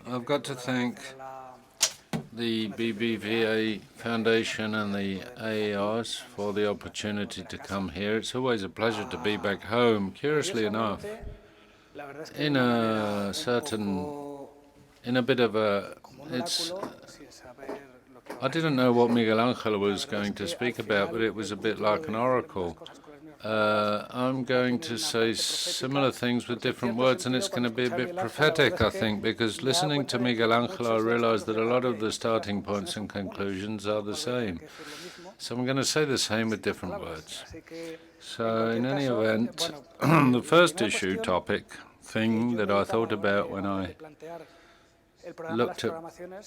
I've got to thank the BBVA Foundation and the AEOS for the opportunity to come here. It's always a pleasure to be back home. Curiously enough, in a bit of a, I didn't know what Miguel Angel was going to speak about, but it was a bit like an oracle. I'm going to say similar things with different words, and it's going to be a bit prophetic, I think, because listening to Miguel Angel, I realized that a lot of the starting points and conclusions are the same. So I'm going to say the same with different words. So in any event, the first thing that I thought about when I looked at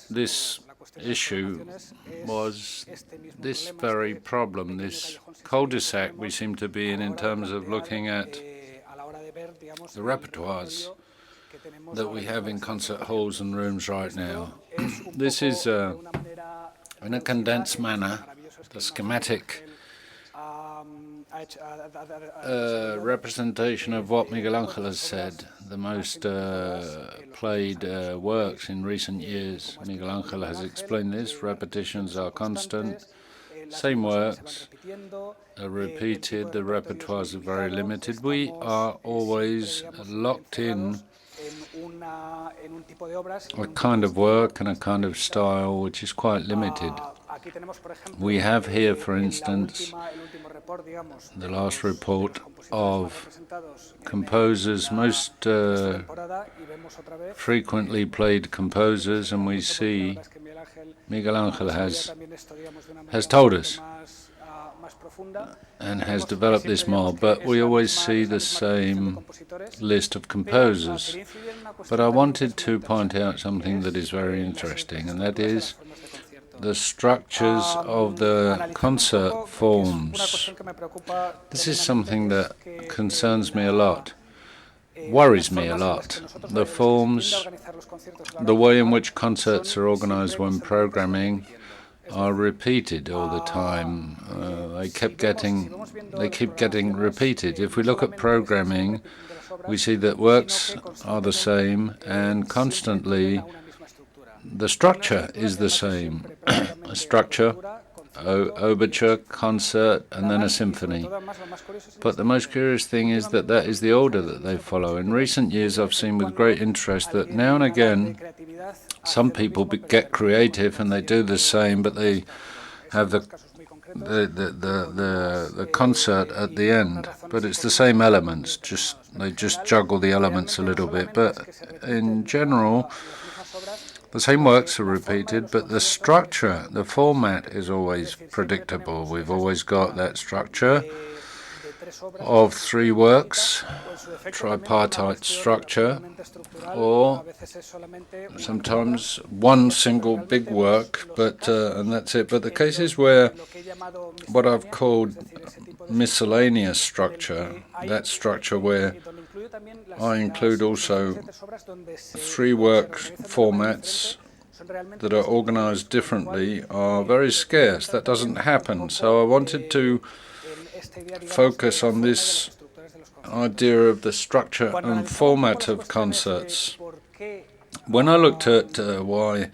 this issue was this very problem, this cul-de-sac we seem to be in terms of looking at the repertoires that we have in concert halls and rooms right now. This is, in a condensed manner, the schematic representation of what Miguel Angel has said, the most played works in recent years. Miguel Angel has explained this. Repetitions are constant. Same works are repeated. The repertoires are very limited. We are always locked in a kind of work and a kind of style which is quite limited. We have here, for instance, the last report of composers, most frequently played composers, and we see Miguel Angel has told us and has developed this more, but we always see the same list of composers. But I wanted to point out something that is very interesting, and that is the structures of the concert forms. This is something that concerns me a lot, worries me a lot. The forms, the way in which concerts are organized when programming are repeated all the time. They keep getting repeated. If we look at programming, we see that works are the same and constantly the structure is the same. A structure, overture, concert, and then a symphony. But the most curious thing is that that is the order that they follow. In recent years, I've seen with great interest that now and again, some people get creative and they do the same, but they have the concert at the end. But it's the same elements. They just juggle the elements a little bit. But in general, the same works are repeated, but the structure, the format is always predictable. We've always got that structure of three works, tripartite structure, or sometimes one single big work, but and that's it. But the cases where what I've called miscellaneous structure, that structure where I include also three work formats that are organized differently, are very scarce. That doesn't happen. So I wanted to focus on this idea of the structure and format of concerts. When I looked at why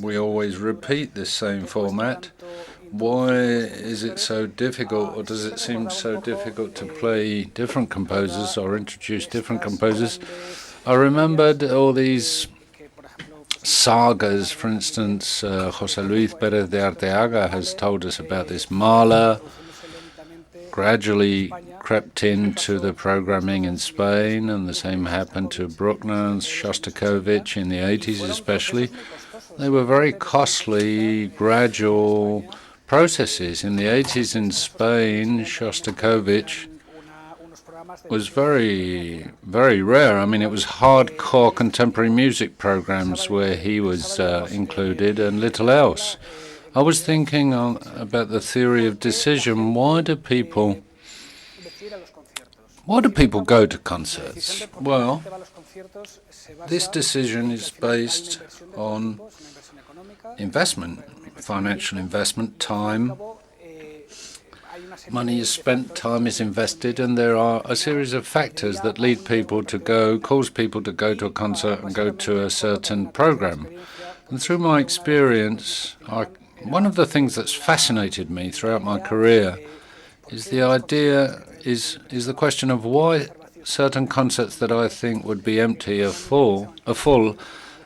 we always repeat this same format, why is it so difficult, or does it seem so difficult to play different composers or introduce different composers? I remembered all these sagas. For instance, José Luis Pérez de Arteaga has told us about this. Mahler gradually crept into the programming in Spain, and the same happened to Bruckner and Shostakovich in the 80s especially. They were very costly, gradual processes. In the 80s in Spain, Shostakovich was very, very rare. I mean, it was hardcore contemporary music programs where he was included and little else. I was thinking about the theory of decision. Why do people go to concerts? Well, this decision is based on investment, financial investment, time. money is spent, time is invested, and there are a series of factors that lead people to go, cause people to go to a concert and go to a certain program. And through my experience, one of the things that's fascinated me throughout my career is the question of why certain concerts that I think would be empty are full,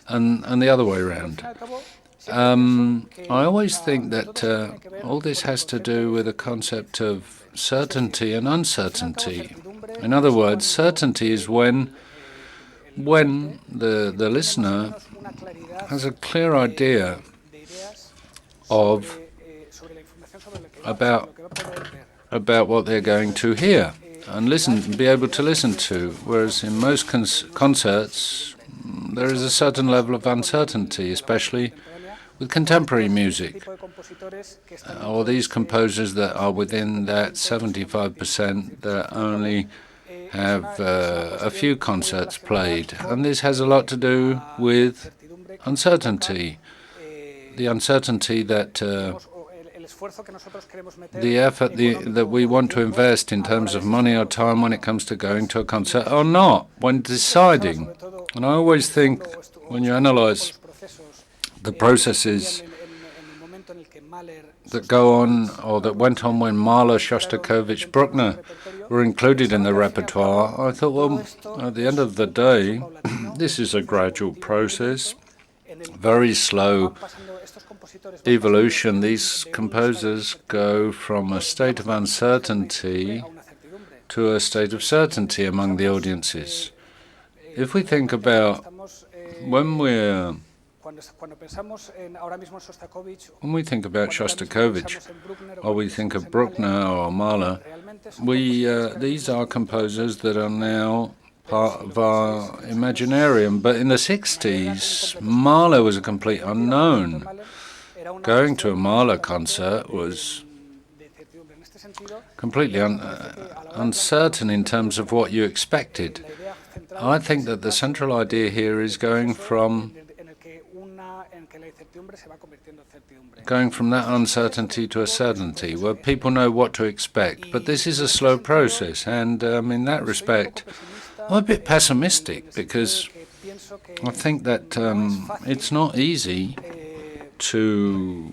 and the other way around. I always think that all this has to do with a concept of certainty and uncertainty. In other words, certainty is when the listener has a clear idea about what they're going to hear and be able to listen to, whereas in most concerts there is a certain level of uncertainty, especially with contemporary music, or these composers that are within that 75% that only have a few concerts played. And this has a lot to do with uncertainty, the uncertainty that the effort that we want to invest in terms of money or time when it comes to going to a concert or not, when deciding. And I always think when you analyze the processes that go on or that went on when Mahler, Shostakovich, Bruckner were included in the repertoire, I thought, well, at the end of the day, this is a gradual process, very slow evolution. These composers go from a state of uncertainty to a state of certainty among the audiences. If we think about when we think about Shostakovich, or we think of Bruckner or Mahler, these are composers that are now part of our imaginarium. But in the 60s, Mahler was a complete unknown. Going to a Mahler concert was completely uncertain in terms of what you expected. I think that the central idea here is going from that uncertainty to a certainty, where people know what to expect. But this is a slow process, and in that respect, I'm a bit pessimistic, because I think that it's not easy to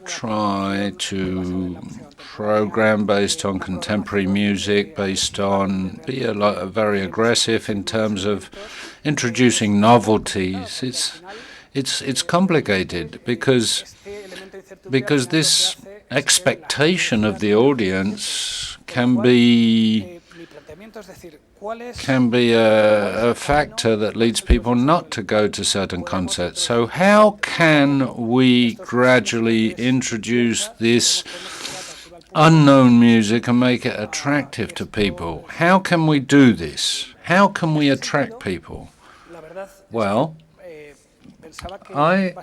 try to program based on contemporary music, based on very aggressive in terms of introducing novelties. It's complicated because this expectation of the audience can be a factor that leads people not to go to certain concerts. So how can we gradually introduce this unknown music and make it attractive to people? How can we do this? How can we attract people? Well, I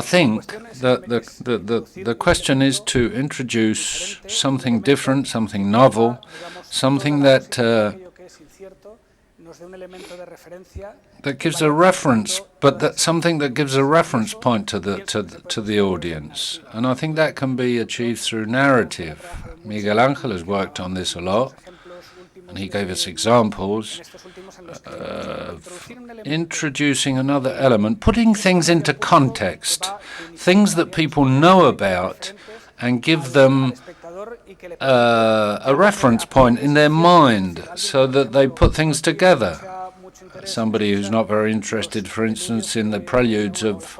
think that the question is to introduce something different, something novel, something that gives a reference, but something that gives a reference point to the audience. And I think that can be achieved through narrative. Miguel Angel has worked on this a lot, and he gave us examples of introducing another element, putting things into context, things that people know about, and give them a reference point in their mind so that they put things together. Somebody who's not very interested, for instance, in the preludes of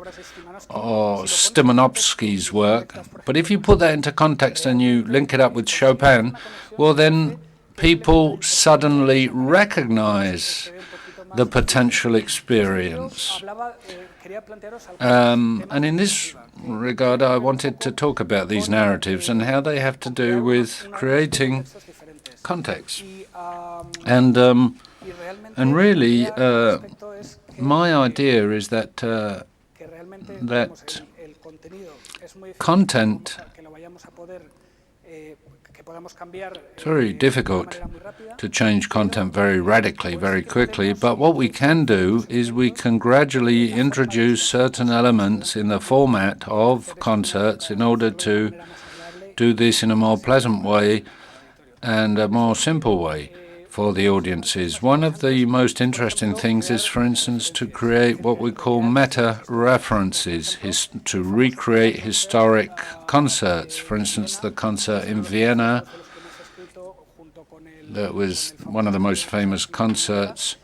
Stimanovsky's work, but if you put that into context and you link it up with Chopin, well, then people suddenly recognize the potential experience. And in this regard, I wanted to talk about these narratives and how they have to do with creating context. And really, my idea is that content, it's very difficult to change content very radically, very quickly, but what we can do is we can gradually introduce certain elements in the format of concerts in order to do this in a more pleasant way and a more simple way for the audiences. One of the most interesting things is, for instance, to create what we call meta-references, to recreate historic concerts. For instance, the concert in Vienna, that was one of the most famous concerts,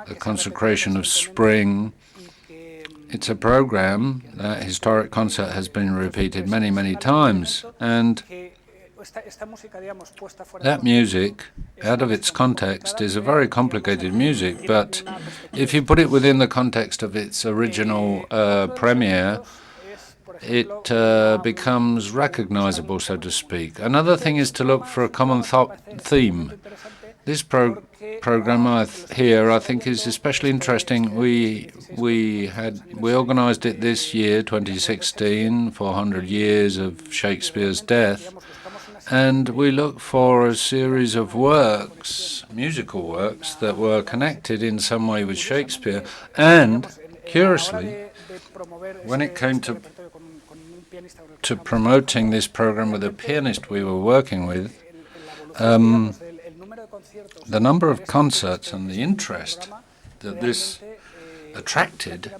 the consecration of spring. It's a program, that historic concert has been repeated many, many times, and that music, out of its context, is a very complicated music, but if you put it within the context of its original premiere, it becomes recognizable, so to speak. Another thing is to look for a common theme. This program here, I think, is especially interesting. We organized it this year, 2016, 400 years of Shakespeare's death. And we looked for a series of works, musical works, that were connected in some way with Shakespeare. And, curiously, when it came to promoting this program with a pianist we were working with, the number of concerts and the interest that this attracted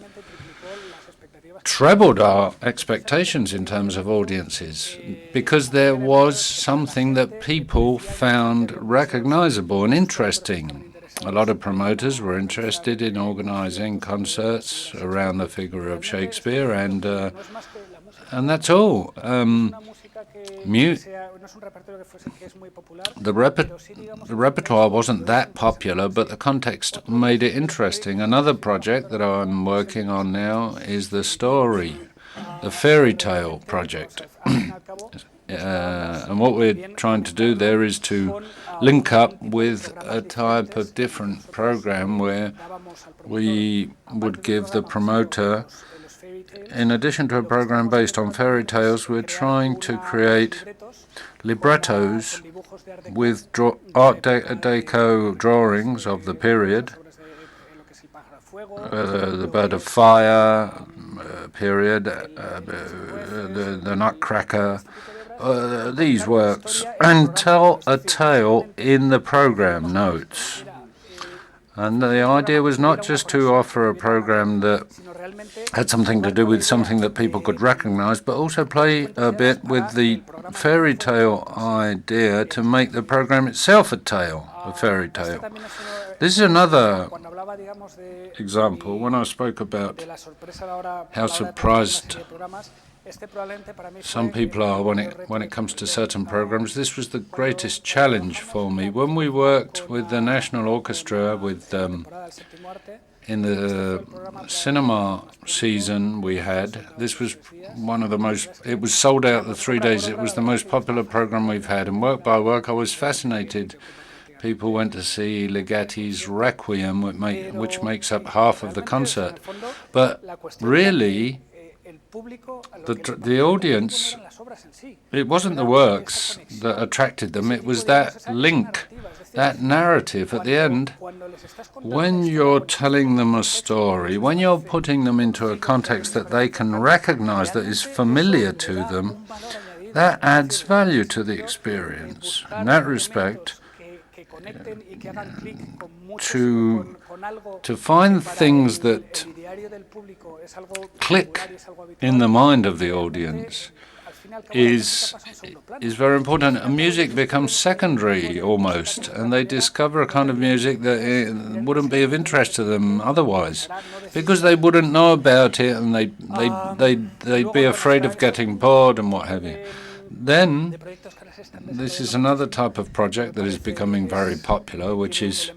trebled our expectations in terms of audiences, because there was something that people found recognizable and interesting. A lot of promoters were interested in organizing concerts around the figure of Shakespeare, and that's all. The repertoire wasn't that popular, but the context made it interesting. Another project that I'm working on now is the fairy tale project. And what we're trying to do there is to link up with a type of different program where we would give the promoter, in addition to a program based on fairy tales, we're trying to create librettos with Art Deco drawings of the period, the Bird of Fire period, the Nutcracker, these works, and tell a tale in the program notes. And the idea was not just to offer a program that had something to do with something that people could recognize, but also play a bit with the fairy tale idea to make the program itself a fairy tale. This is another example. When I spoke about how surprised some people are when it comes to certain programs, this was the greatest challenge for me. When we worked with the National Orchestra, in the cinema season we had, this was one of the most, it was sold out the 3 days. It was the most popular program we've had, and work by work I was fascinated. People went to see Ligetti's Requiem, which makes up half of the concert. But really, the audience, it wasn't the works that attracted them, it was that link, that narrative at the end. When you're telling them a story, when you're putting them into a context that they can recognize, that is familiar to them, that adds value to the experience. In that respect, to find things that click in the mind of the audience is very important. And music becomes secondary almost, and they discover a kind of music that wouldn't be of interest to them otherwise, because they wouldn't know about it, and they'd be afraid of getting bored and what have you. Then this is another type of project that is becoming very popular, which is,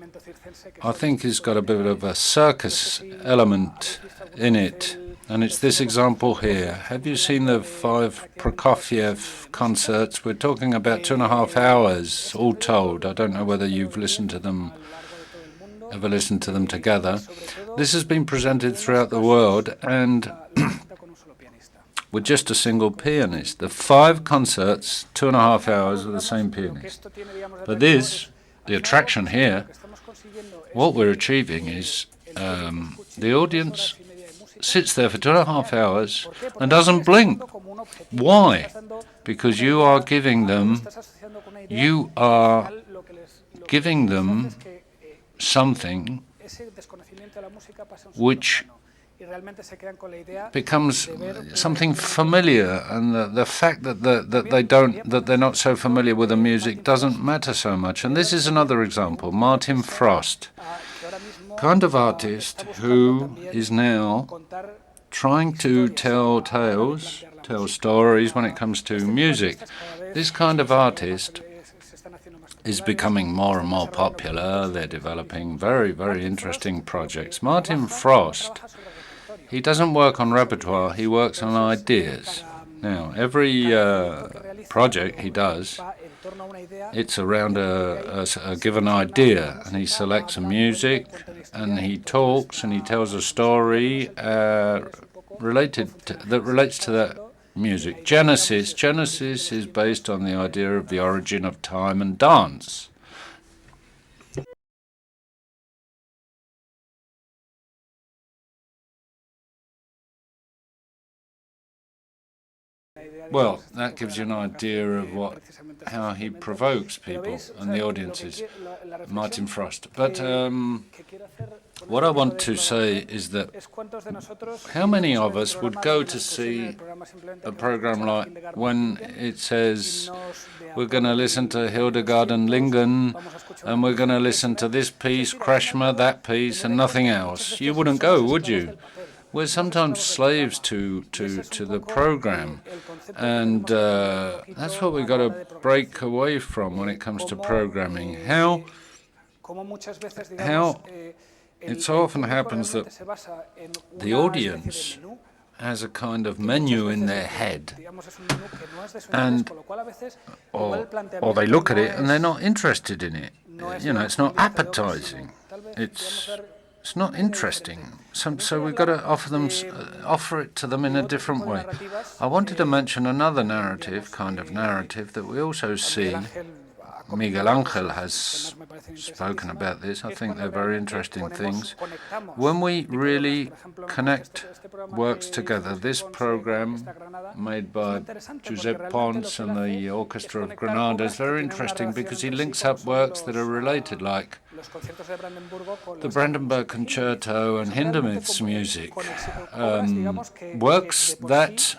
I think, has got a bit of a circus element in it. And it's this example here. Have you seen the 5 Prokofiev concerts? We're talking about 2.5 hours, all told. I don't know whether you've listened to them, ever listened to them together. This has been presented throughout the world, and with just a single pianist. The 5 concerts, 2.5 hours with the same pianist. But the attraction here, what we're achieving is the audience sits there for 2.5 hours and doesn't blink. Why? Because you are giving them something which becomes something familiar, and the fact that they're not so familiar with the music doesn't matter so much. And this is another example. Martin Frost, kind of artist who is now trying to tell stories when it comes to music. This kind of artist is becoming more and more popular. They're developing very, very interesting projects. Martin Frost, he doesn't work on repertoire, he works on ideas. Now, every project he does, it's around a given idea, and he selects a music, and he talks, and he tells a story that relates to that music. Genesis is based on the idea of the origin of time and dance. Well, that gives you an idea of how he provokes people and the audiences, Martin Frost. But what I want to say is that how many of us would go to see a program like when it says we're going to listen to Hildegard and Lingen, and we're going to listen to this piece, Krashmer, that piece, and nothing else? You wouldn't go, would you? We're sometimes slaves to the program, and that's what we've got to break away from when it comes to programming. How it so often happens that the audience has a kind of menu in their head, and or they look at it and they're not interested in it. It's not appetizing. It's not interesting. So we've got to offer it to them in a different way. I wanted to mention another kind of narrative that we also see. Miguel Angel has spoken about this. I think they're very interesting things. When we really connect works together, this program made by Josep Pons and the Orchestra of Granada is very interesting because he links up works that are related, like the Brandenburg Concerto and Hindemith's music, works that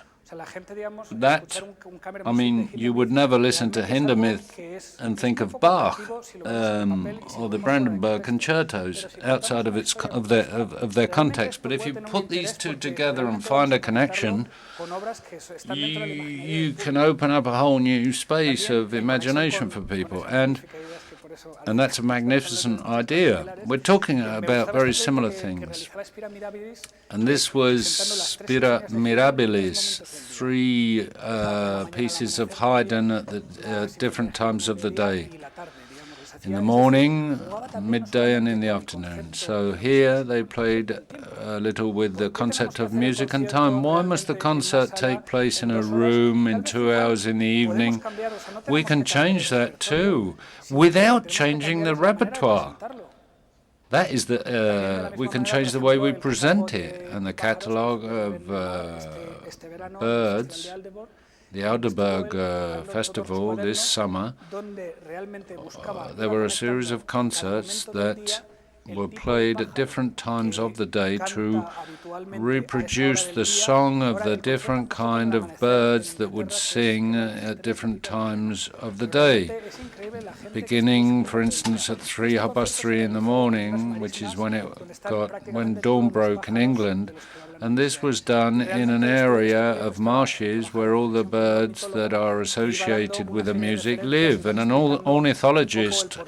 you would never listen to Hindemith and think of Bach or the Brandenburg concertos outside of their context. But if you put these two together and find a connection, you can open up a whole new space of imagination for people, and that's a magnificent idea. We're talking about very similar things. And this was Spittermirabilis, 3 pieces of Haydn at different times of the day. In the morning, midday, and in the afternoon. So here they played a little with the concept of music and time. Why must the concert take place in a room in 2 hours in the evening? We can change that too, without changing the repertoire. That is we can change the way we present it, and the catalogue of birds. The Aldeburgh Festival this summer, there were a series of concerts that were played at different times of the day to reproduce the song of the different kind of birds that would sing at different times of the day. Beginning, for instance, at 3:30 in the morning, which is when dawn broke in England. And this was done in an area of marshes where all the birds that are associated with the music live. And an ornithologist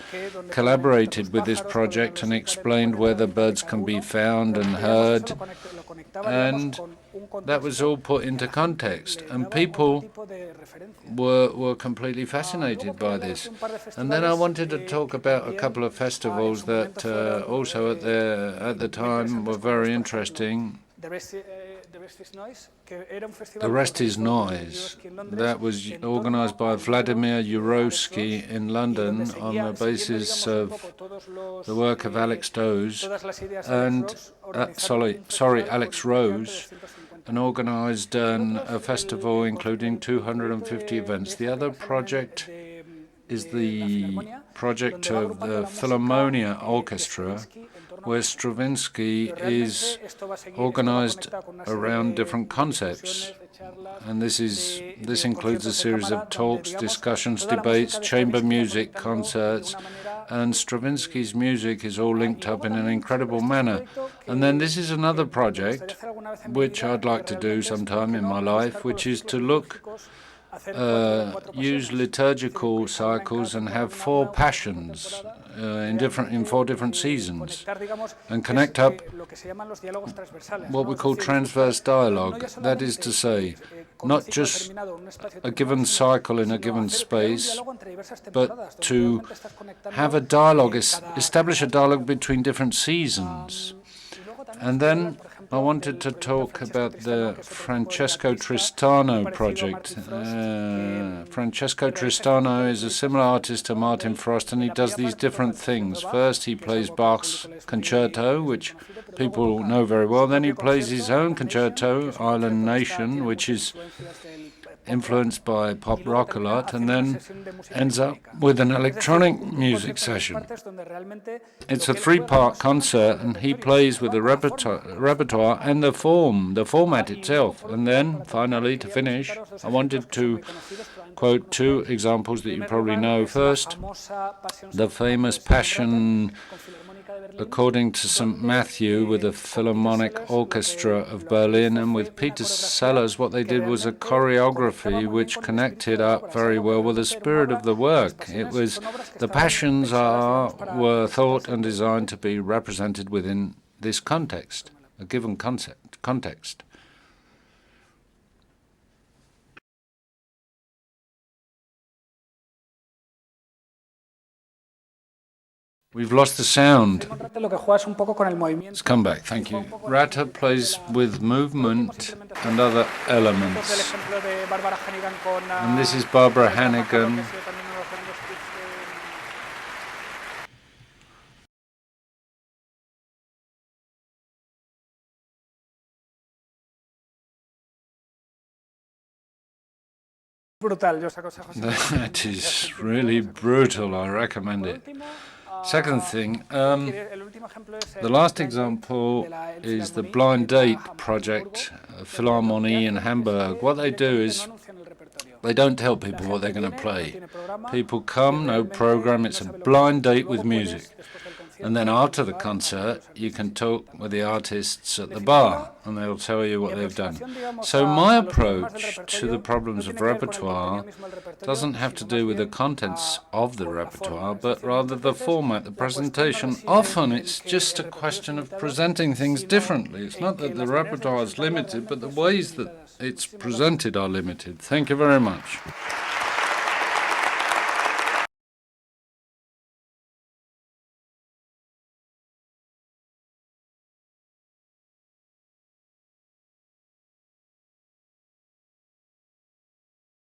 collaborated with this project and explained where the birds can be found and heard. And that was all put into context. And people were completely fascinated by this. And then I wanted to talk about a couple of festivals that also at the time were very interesting. The Rest is Noise. That was organized by Vladimir Jurovsky in London on the basis of the work of Alex Rose and Alex Rose, and organized a festival including 250 events. The other project is the project of the Philharmonia Orchestra, where Stravinsky is organized around different concepts. And this includes a series of talks, discussions, debates, chamber music, concerts, and Stravinsky's music is all linked up in an incredible manner. And then this is another project which I'd like to do sometime in my life, which is to use liturgical cycles and have 4 passions in 4 different seasons, and connect up what we call transverse dialogue. That is to say, not just a given cycle in a given space, but to have a dialogue, establish a dialogue between different seasons. And then I wanted to talk about the Francesco Tristano project. Francesco Tristano is a similar artist to Martin Frost, and he does these different things. First, he plays Bach's concerto, which people know very well. Then he plays his own concerto, Island Nation, which is influenced by pop rock a lot, and then ends up with an electronic music session. It's a 3-part concert, and he plays with the repertoire and the format itself. And then, finally, to finish, I wanted to quote 2 examples that you probably know. First, the famous Passion according to St. Matthew with the Philharmonic Orchestra of Berlin, and with Peter Sellers, what they did was a choreography which connected up very well with the spirit of the work. It was the passions were thought and designed to be represented within this context, a given context. We've lost the sound. Let's come back. Thank you. Rata plays with movement and other elements. And this is Barbara Hannigan. That is really brutal. I recommend it. Second thing, the last example is the Blind Date project, Philharmonie in Hamburg. What they do is they don't tell people what they're going to play. People come, no program, it's a blind date with music. And then after the concert, you can talk with the artists at the bar, and they'll tell you what they've done. So my approach to the problems of repertoire doesn't have to do with the contents of the repertoire, but rather the format, the presentation. Often it's just a question of presenting things differently. It's not that the repertoire is limited, but the ways that it's presented are limited. Thank you very much.